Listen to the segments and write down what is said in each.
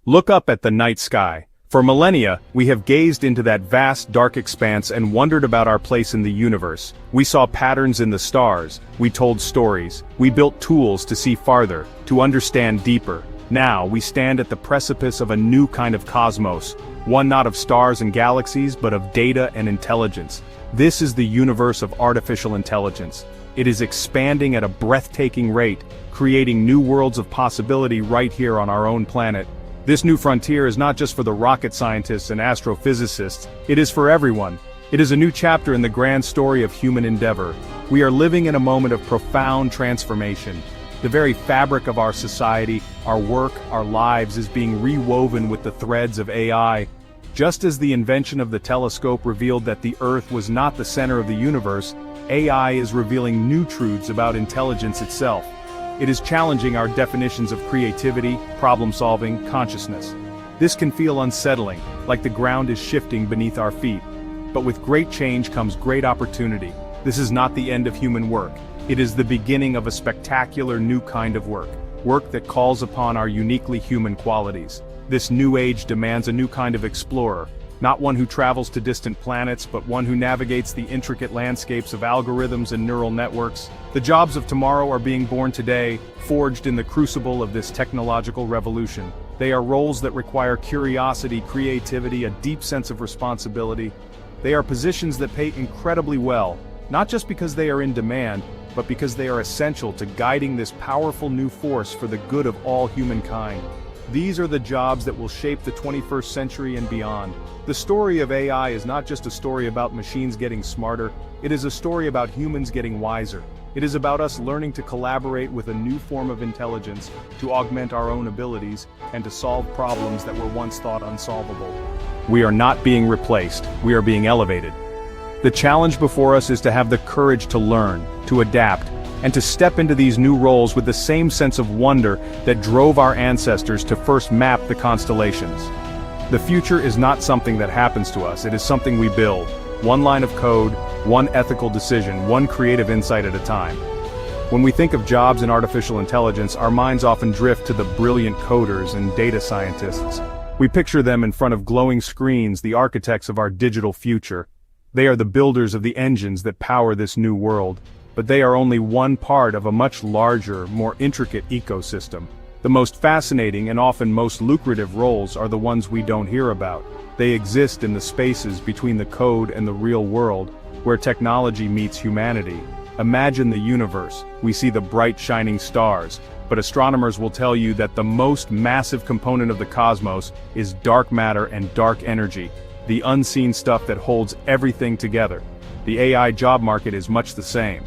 Look up at the night sky. For millennia, we have gazed into that vast, dark expanse and wondered about our place in the universe. We saw patterns in the stars, we told stories, we built tools to see farther, to understand deeper. Now, we stand at the precipice of a new kind of cosmos, one not of stars and galaxies, but of data and intelligence. This is the universe of artificial intelligence. It is expanding at a breathtaking rate, creating new worlds of possibility right here on our own planet. This new frontier is not just for the rocket scientists and astrophysicists, it is for everyone. It is a new chapter in the grand story of human endeavor. We are living in a moment of profound transformation. The very fabric of our society, our work, our lives is being rewoven with the threads of AI. Just as the invention of the telescope revealed that the Earth was not the center of the universe, AI is revealing new truths about intelligence itself. It is challenging our definitions of creativity, problem-solving, consciousness. This can feel unsettling, like the ground is shifting beneath our feet. But with great change comes great opportunity. This is not the end of human work. It is the beginning of a spectacular new kind of work. Work that calls upon our uniquely human qualities. This new age demands a new kind of explorer. Not one who travels to distant planets, but one who navigates the intricate landscapes of algorithms and neural networks. The jobs of tomorrow are being born today, forged in the crucible of this technological revolution. They are roles that require curiosity, creativity, a deep sense of responsibility. They are positions that pay incredibly well, not just because they are in demand, but because they are essential to guiding this powerful new force for the good of all humankind. These are the jobs that will shape the 21st century and beyond. The story of AI is not just a story about machines getting smarter, it is a story about humans getting wiser. It is about us learning to collaborate with a new form of intelligence, to augment our own abilities, and to solve problems that were once thought unsolvable. We are not being replaced, we are being elevated. The challenge before us is to have the courage to learn, to adapt, and to step into these new roles with the same sense of wonder that drove our ancestors to first map the constellations. The future is not something that happens to us, it is something we build. One line of code, one ethical decision, one creative insight at a time. When we think of jobs in artificial intelligence, our minds often drift to the brilliant coders and data scientists. We picture them in front of glowing screens, the architects of our digital future. They are the builders of the engines that power this new world. But they are only one part of a much larger, more intricate ecosystem. The most fascinating and often most lucrative roles are the ones we don't hear about. They exist in the spaces between the code and the real world, where technology meets humanity. Imagine the universe. We see the bright shining stars, but astronomers will tell you that the most massive component of the cosmos is dark matter and dark energy, the unseen stuff that holds everything together. The AI job market is much the same.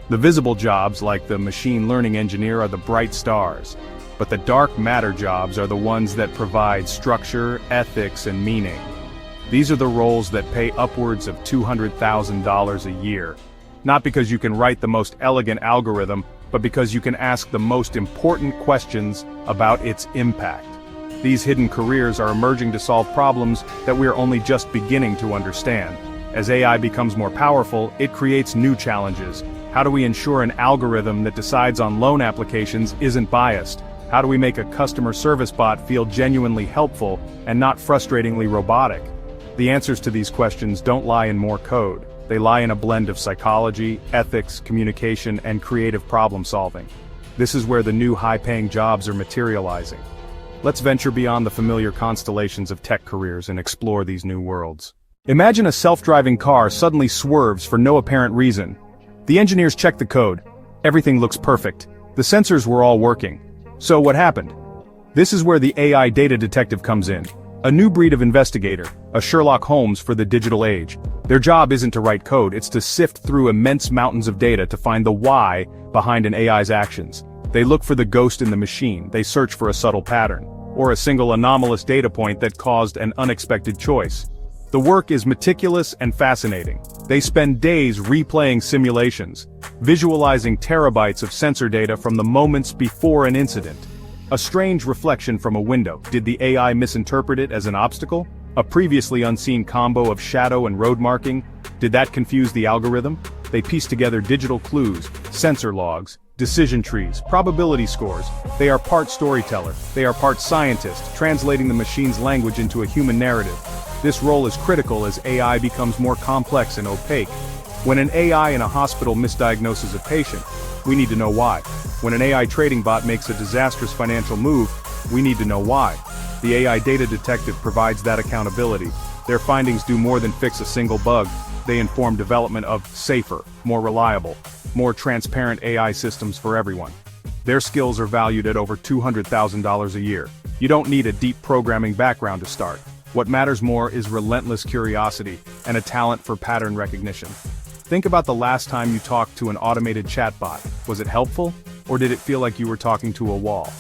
The visible jobs, like the machine learning engineer, are the bright stars. But the dark matter jobs are the ones that provide structure, ethics, and meaning. These are the roles that pay upwards of $200,000 a year. Not because you can write the most elegant algorithm, but because you can ask the most important questions about its impact. These hidden careers are emerging to solve problems that we are only just beginning to understand. As AI becomes more powerful, it creates new challenges. How do we ensure an algorithm that decides on loan applications isn't biased? How do we make a customer service bot feel genuinely helpful and not frustratingly robotic? The answers to these questions don't lie in more code. They lie in a blend of psychology, ethics, communication, and creative problem solving. This is where the new high-paying jobs are materializing. Let's venture beyond the familiar constellations of tech careers and explore these new worlds. Imagine a self-driving car suddenly swerves for no apparent reason. The engineers check the code. Everything looks perfect. The sensors were all working. So what happened? This is where the AI data detective comes in. A new breed of investigator, a Sherlock Holmes for the digital age. Their job isn't to write code, it's to sift through immense mountains of data to find the why behind an AI's actions. They look for the ghost in the machine, they search for a subtle pattern, or a single anomalous data point that caused an unexpected choice. The work is meticulous and fascinating. They spend days replaying simulations, visualizing terabytes of sensor data from the moments before an incident. A strange reflection from a window. Did the AI misinterpret it as an obstacle? A previously unseen combo of shadow and road marking? Did that confuse the algorithm? They piece together digital clues, sensor logs, Decision trees, probability scores. They are part storyteller. They are part scientist, translating the machine's language into a human narrative. This role is critical as AI becomes more complex and opaque. When an AI in a hospital misdiagnoses a patient, we need to know why. When an AI trading bot makes a disastrous financial move, we need to know why. The AI data detective provides that accountability. Their findings do more than fix a single bug. They inform development of safer, more reliable, more transparent AI systems for everyone. Their skills are valued at over $200,000 a year. You don't need a deep programming background to start. What matters more is relentless curiosity and a talent for pattern recognition. Think about the last time you talked to an automated chatbot. Was it helpful, or did it feel like you were talking to a wall?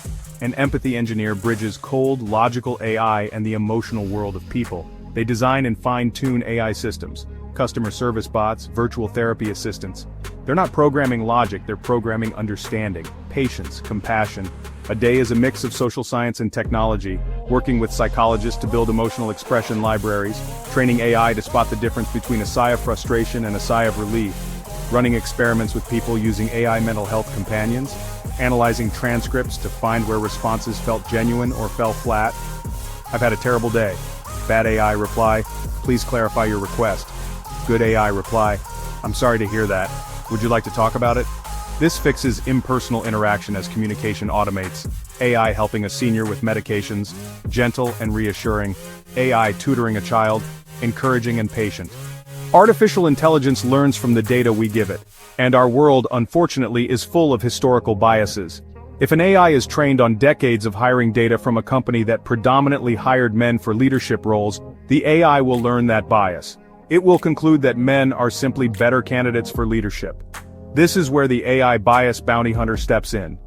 An empathy engineer bridges cold, logical AI and the emotional world of people. They design and fine-tune AI systems, customer service bots, virtual therapy assistants. They're not programming logic, they're programming understanding, patience, compassion. A day is a mix of social science and technology, working with psychologists to build emotional expression libraries, training AI to spot the difference between a sigh of frustration and a sigh of relief, running experiments with people using AI mental health companions, analyzing transcripts to find where responses felt genuine or fell flat. I've had a terrible day. Bad AI reply, please clarify your request. Good AI reply, I'm sorry to hear that. Would you like to talk about it? This fixes impersonal interaction as communication automates. AI helping a senior with medications, gentle and reassuring. AI tutoring a child, encouraging and patient. Artificial intelligence learns from the data we give it, and our world, unfortunately, is full of historical biases. If an AI is trained on decades of hiring data from a company that predominantly hired men for leadership roles, the AI will learn that bias. It will conclude that men are simply better candidates for leadership. This is where the AI bias bounty hunter steps in.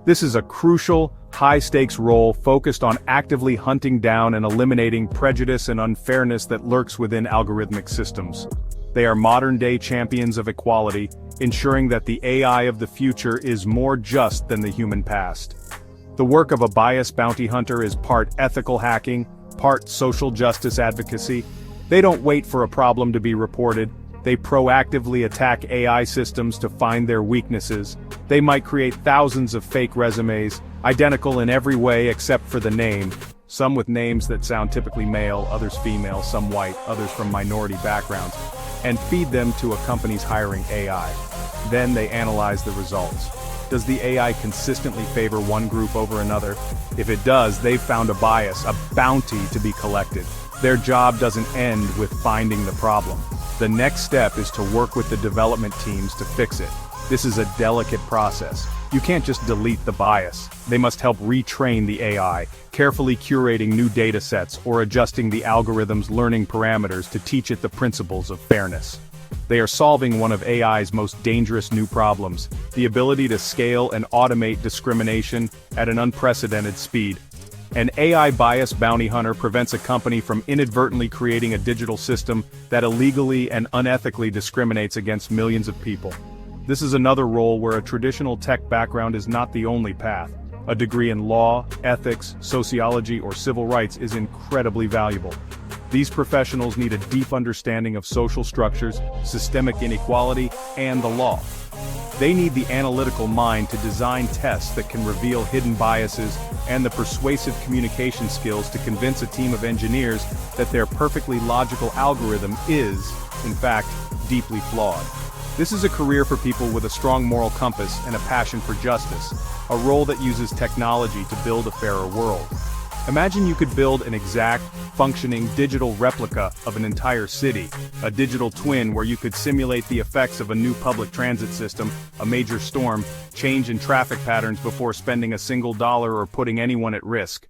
This is a crucial, high-stakes role focused on actively hunting down and eliminating prejudice and unfairness that lurks within algorithmic systems. They are modern-day champions of equality, ensuring that the AI of the future is more just than the human past. The work of a bias bounty hunter is part ethical hacking, part social justice advocacy. They don't wait for a problem to be reported. They proactively attack AI systems to find their weaknesses. They might create thousands of fake resumes, identical in every way except for the name, some with names that sound typically male, others female, some white, others from minority backgrounds, and feed them to a company's hiring AI. Then they analyze the results. Does the AI consistently favor one group over another? If it does, they've found a bias, a bounty to be collected. Their job doesn't end with finding the problem. The next step is to work with the development teams to fix it. This is a delicate process. You can't just delete the bias. They must help retrain the AI, carefully curating new data sets or adjusting the algorithm's learning parameters to teach it the principles of fairness. They are solving one of AI's most dangerous new problems, the ability to scale and automate discrimination at an unprecedented speed. An AI bias bounty hunter prevents a company from inadvertently creating a digital system that illegally and unethically discriminates against millions of people. This is another role where a traditional tech background is not the only path. A degree in law, ethics, sociology, or civil rights is incredibly valuable. These professionals need a deep understanding of social structures, systemic inequality, and the law. They need the analytical mind to design tests that can reveal hidden biases and the persuasive communication skills to convince a team of engineers that their perfectly logical algorithm is, in fact, deeply flawed. This is a career for people with a strong moral compass and a passion for justice, a role that uses technology to build a fairer world. Imagine you could build an exact, functioning digital replica of an entire city, a digital twin where you could simulate the effects of a new public transit system, a major storm, change in traffic patterns before spending a single dollar or putting anyone at risk.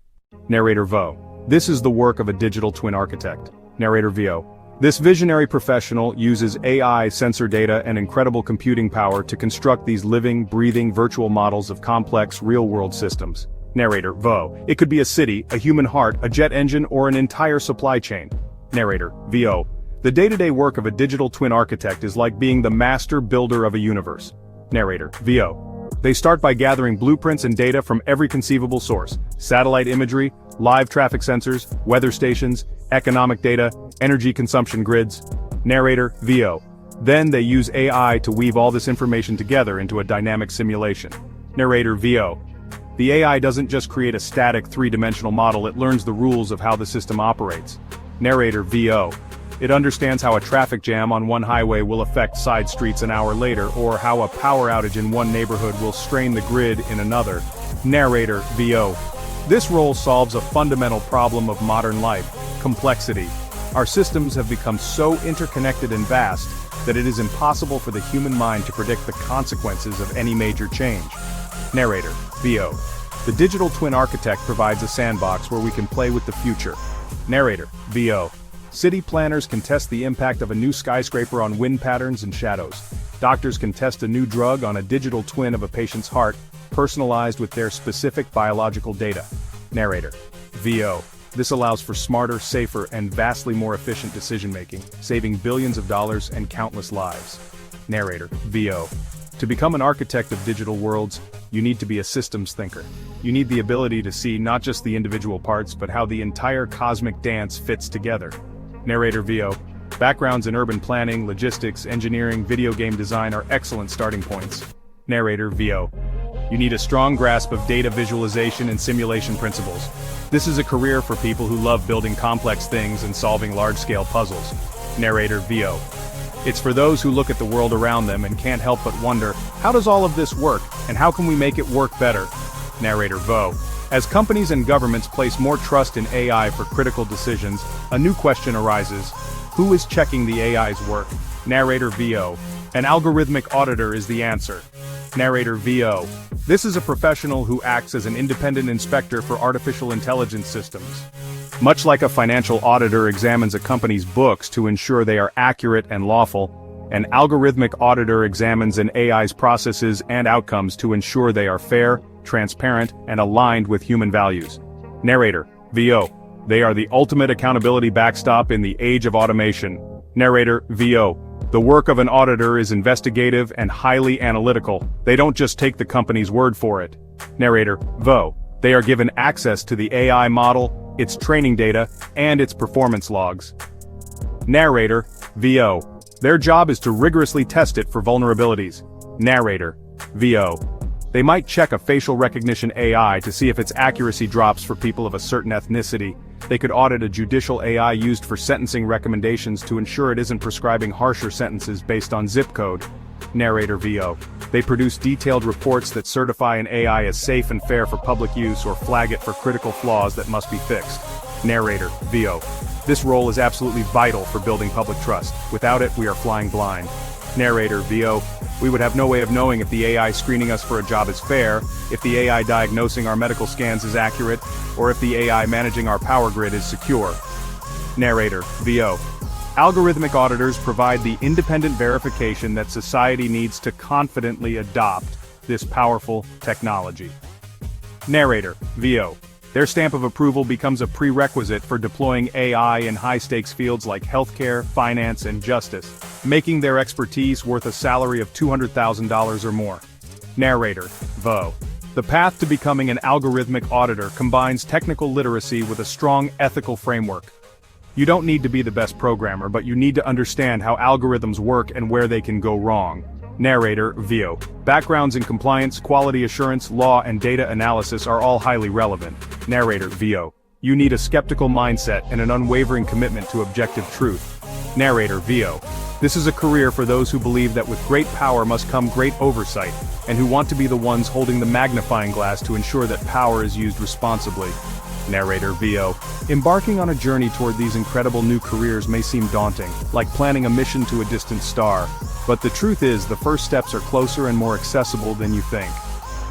Narrator Vo. This is the work of a digital twin architect. Narrator Vio. This visionary professional uses AI, sensor data, and incredible computing power to construct these living, breathing virtual models of complex, real-world systems. Narrator Vo. It could be a city, a human heart, a jet engine, or an entire supply chain. Narrator Vo. The day-to-day work of a digital twin architect is like being the master builder of a universe. Narrator Vo. They start by gathering blueprints and data from every conceivable source: satellite imagery, live traffic sensors, weather stations, economic data, energy consumption grids. Narrator Vo. Then they use AI to weave all this information together into a dynamic simulation. Narrator VO. The AI doesn't just create a static three-dimensional model, it learns the rules of how the system operates. Narrator VO. It understands how a traffic jam on one highway will affect side streets an hour later, or how a power outage in one neighborhood will strain the grid in another. Narrator VO. This role solves a fundamental problem of modern life: complexity. Our systems have become so interconnected and vast that it is impossible for the human mind to predict the consequences of any major change. Narrator VO. The digital twin architect provides a sandbox where we can play with the future. Narrator VO. City planners can test the impact of a new skyscraper on wind patterns and shadows. Doctors can test a new drug on a digital twin of a patient's heart, personalized with their specific biological data. Narrator VO. This allows for smarter, safer, and vastly more efficient decision-making, saving billions of dollars and countless lives. Narrator VO. To become an architect of digital worlds, you need to be a systems thinker. You need the ability to see not just the individual parts but how the entire cosmic dance fits together. Narrator VO. Backgrounds in urban planning, logistics, engineering, video game design are excellent starting points. Narrator VO. You need a strong grasp of data visualization and simulation principles. This is a career for people who love building complex things and solving large-scale puzzles. Narrator VO. It's for those who look at the world around them and can't help but wonder, how does all of this work, and how can we make it work better? Narrator VO. As companies and governments place more trust in AI for critical decisions, a new question arises: who is checking the AI's work? Narrator VO. An algorithmic auditor is the answer. Narrator VO. This is a professional who acts as an independent inspector for artificial intelligence systems. Much like a financial auditor examines a company's books to ensure they are accurate and lawful, an algorithmic auditor examines an AI's processes and outcomes to ensure they are fair, transparent, and aligned with human values. Narrator VO. They are the ultimate accountability backstop in the age of automation. Narrator VO. The work of an auditor is investigative and highly analytical. They don't just take the company's word for it. Narrator VO. They are given access to the AI model, its training data, and its performance logs. Narrator VO. Their job is to rigorously test it for vulnerabilities. Narrator VO. They might check a facial recognition AI to see if its accuracy drops for people of a certain ethnicity. They could audit a judicial AI used for sentencing recommendations to ensure it isn't prescribing harsher sentences based on zip code. Narrator VO. They produce detailed reports that certify an AI as safe and fair for public use or flag it for critical flaws that must be fixed. Narrator VO. This role is absolutely vital for building public trust. Without it, we are flying blind. Narrator VO. We would have no way of knowing if the AI screening us for a job is fair, if the AI diagnosing our medical scans is accurate, or if the AI managing our power grid is secure. Narrator VO. Algorithmic auditors provide the independent verification that society needs to confidently adopt this powerful technology. Narrator VO. Their stamp of approval becomes a prerequisite for deploying AI in high-stakes fields like healthcare, finance, and justice, making their expertise worth a salary of $200,000 or more. Narrator VO. The path to becoming an algorithmic auditor combines technical literacy with a strong ethical framework. You don't need to be the best programmer, but you need to understand how algorithms work and where they can go wrong. Narrator VO. Backgrounds in compliance, quality assurance, law, and data analysis are all highly relevant. Narrator VO. You need a skeptical mindset and an unwavering commitment to objective truth. Narrator VO. This is a career for those who believe that with great power must come great oversight, and who want to be the ones holding the magnifying glass to ensure that power is used responsibly. Narrator VO. Embarking on a journey toward these incredible new careers may seem daunting, like planning a mission to a distant star. But the truth is, the first steps are closer and more accessible than you think.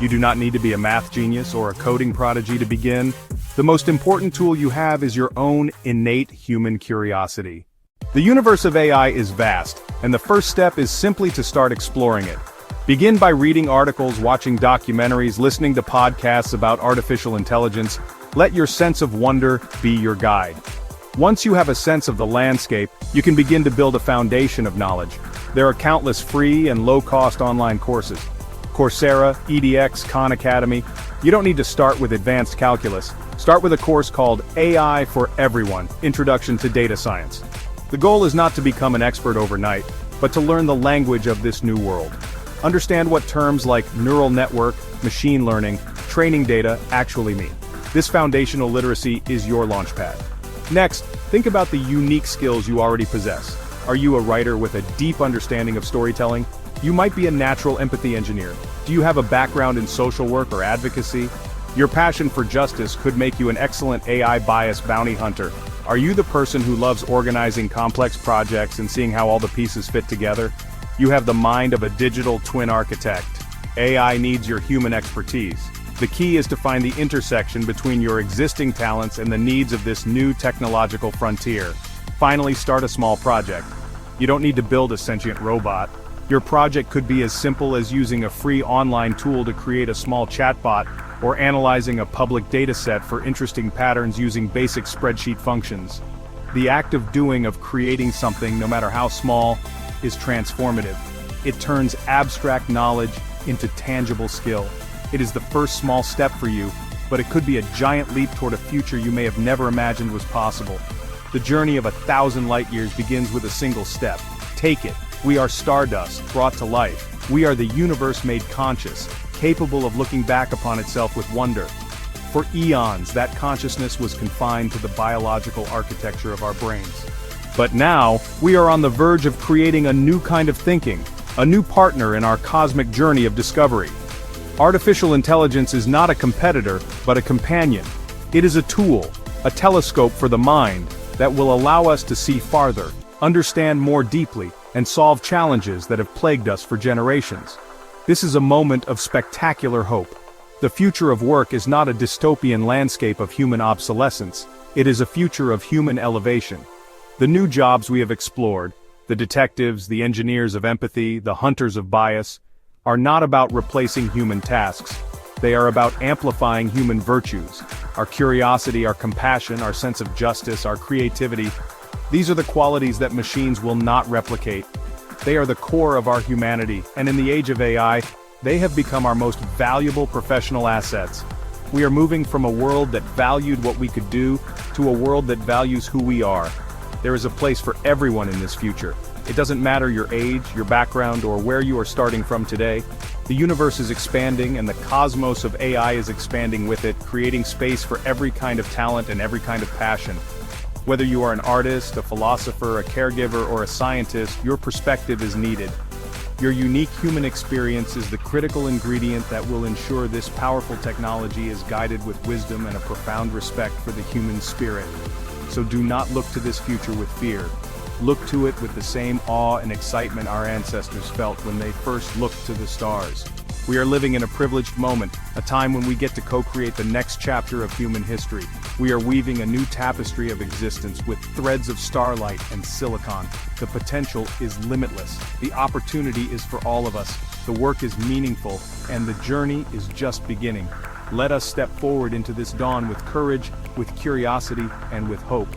You do not need to be a math genius or a coding prodigy to begin. The most important tool you have is your own innate human curiosity. The universe of AI is vast, and the first step is simply to start exploring it. Begin by reading articles, watching documentaries, listening to podcasts about artificial intelligence. Let your sense of wonder be your guide. Once you have a sense of the landscape, you can begin to build a foundation of knowledge. There are countless free and low-cost online courses. Coursera, EDX, Khan Academy. You don't need to start with advanced calculus. Start with a course called AI for Everyone: Introduction to Data Science. The goal is not to become an expert overnight. but to learn the language of this new world. Understand what terms like neural network, machine learning, training data actually mean. This foundational literacy is your launchpad. Next, think about the unique skills you already possess. Are you a writer with a deep understanding of storytelling? You might be a natural empathy engineer. Do you have a background in social work or advocacy? Your passion for justice could make you an excellent AI bias bounty hunter. Are you the person who loves organizing complex projects and seeing how all the pieces fit together? You have the mind of a digital twin architect. AI needs your human expertise. The key is to find the intersection between your existing talents and the needs of this new technological frontier. Finally, start a small project. You don't need to build a sentient robot. Your project could be as simple as using a free online tool to create a small chatbot, or analyzing a public dataset for interesting patterns using basic spreadsheet functions. The act of doing, of creating something, no matter how small, is transformative. It turns abstract knowledge into tangible skill. It is the first small step for you, but it could be a giant leap toward a future you may have never imagined was possible. The journey of 1,000 light years begins with a single step. Take it. We are stardust, brought to life. We are the universe made conscious, capable of looking back upon itself with wonder. For eons, that consciousness was confined to the biological architecture of our brains. But now, we are on the verge of creating a new kind of thinking, a new partner in our cosmic journey of discovery. Artificial intelligence is not a competitor, but a companion. It is a tool, a telescope for the mind, that will allow us to see farther, understand more deeply, and solve challenges that have plagued us for generations. This is a moment of spectacular hope. The future of work is not a dystopian landscape of human obsolescence, it is a future of human elevation. The new jobs we have explored, the detectives, the engineers of empathy, the hunters of bias, are not about replacing human tasks. They are about amplifying human virtues. Our curiosity, our compassion, our sense of justice, our creativity. These are the qualities that machines will not replicate. They are the core of our humanity, and in the age of AI, they have become our most valuable professional assets. We are moving from a world that valued what we could do, to a world that values who we are. There is a place for everyone in this future. It doesn't matter your age, your background, or where you are starting from today. The universe is expanding, and the cosmos of AI is expanding with it, creating space for every kind of talent and every kind of passion. Whether you are an artist, a philosopher, a caregiver, or a scientist, your perspective is needed. Your unique human experience is the critical ingredient that will ensure this powerful technology is guided with wisdom and a profound respect for the human spirit. So do not look to this future with fear. Look to it with the same awe and excitement our ancestors felt when they first looked to the stars. We are living in a privileged moment, a time when we get to co-create the next chapter of human history. We are weaving a new tapestry of existence with threads of starlight and silicon. The potential is limitless. The opportunity is for all of us. The work is meaningful, and the journey is just beginning. Let us step forward into this dawn with courage, with curiosity, and with hope.